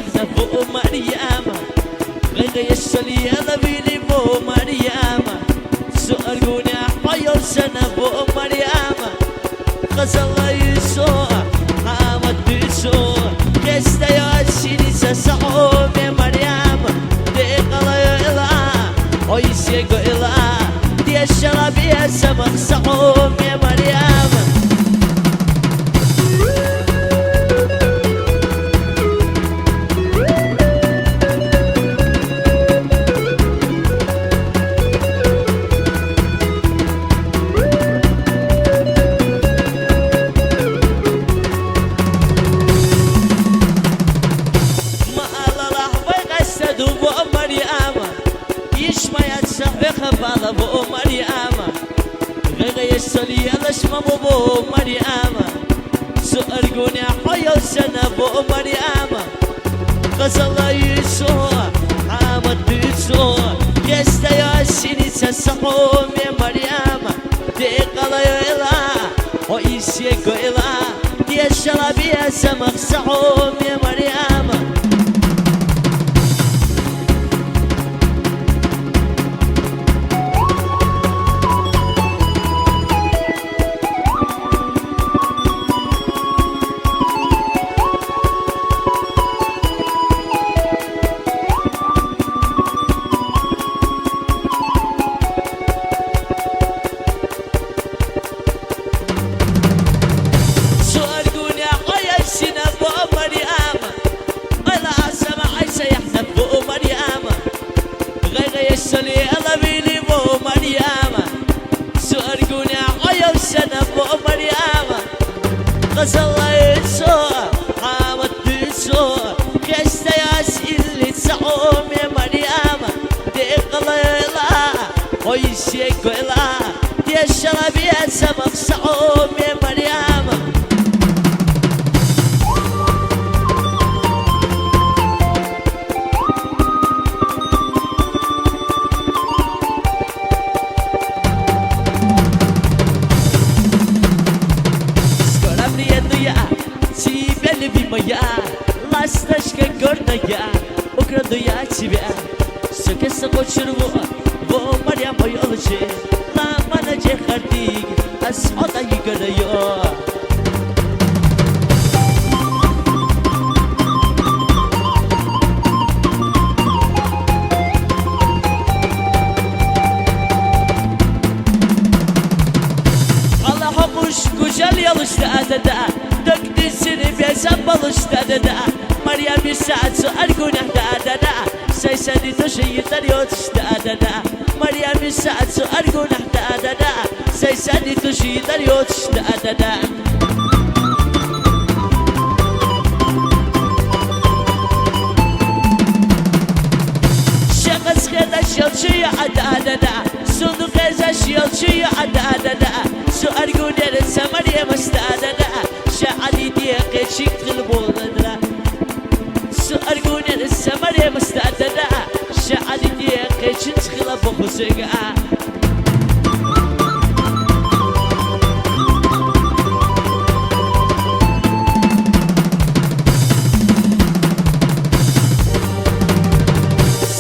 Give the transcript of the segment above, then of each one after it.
احنا فوق مريم غير الشلي انا بيني فوق مريم سؤالوني حيال سنة فوق مريم غزل يسوع حامد بيسوع كستا ياسيني سسعوم يا مريم ديقلا يلا ويسيقو يلا دي الشراب يا سمك سعوم يا مريم خبالة بو مريم غير يسلي الاشمام بو مريم سأرقوني حيال سنة بو مريم غزل يسوع حامد بيسوع يستا ياسيني سسقوم يا مريم ديقلا يلا ويسيقو يلا دي الشراب يا سمك سعوم يا مريم يسلي الله بيني بو مريم سأرقوني عيال سنة بو مريم غزل يسوع حامد بيسوع كستا ياسيلي تسعوم يا مريم ديقلا يلا ويسيقو يلا دي الشراب يا سمك سعوم يا مريم Maya, lastashka gornaya, ukradu ya тебя. Сокеса хочерво, во Мария моя луче, на манаже хартиг, ас ота играю. Allah hoş güzel yalıştı adada. Döktüsünü bezem balışta dada Maria bir saat sual günah dada Seyseni taşıyıdan yotuşta dada Maria bir saat sual günah dada Seyseni taşıyıdan yotuşta dada Şakası kadar yolcuyu adada Sunu kadar yolcuyu adada Sual günahı Maria mustadada شعلي ديقي شيك البولدرا سأرقوني السمري مستعددا شعلي ديقي شيك البولدرا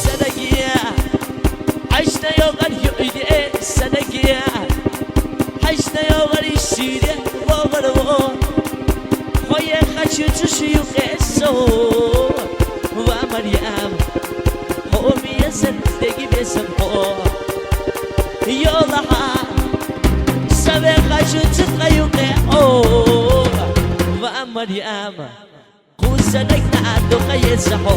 سنقيا عشنا يوغن يؤيدي سنقيا عشنا يوغن يشيدي وغرو خويا خشيت شيوخ السوق ومريم قومي يا صدقي بسمحو يولها سبي خشيت خيوخ ومريم خوسنك نعدو خيسحو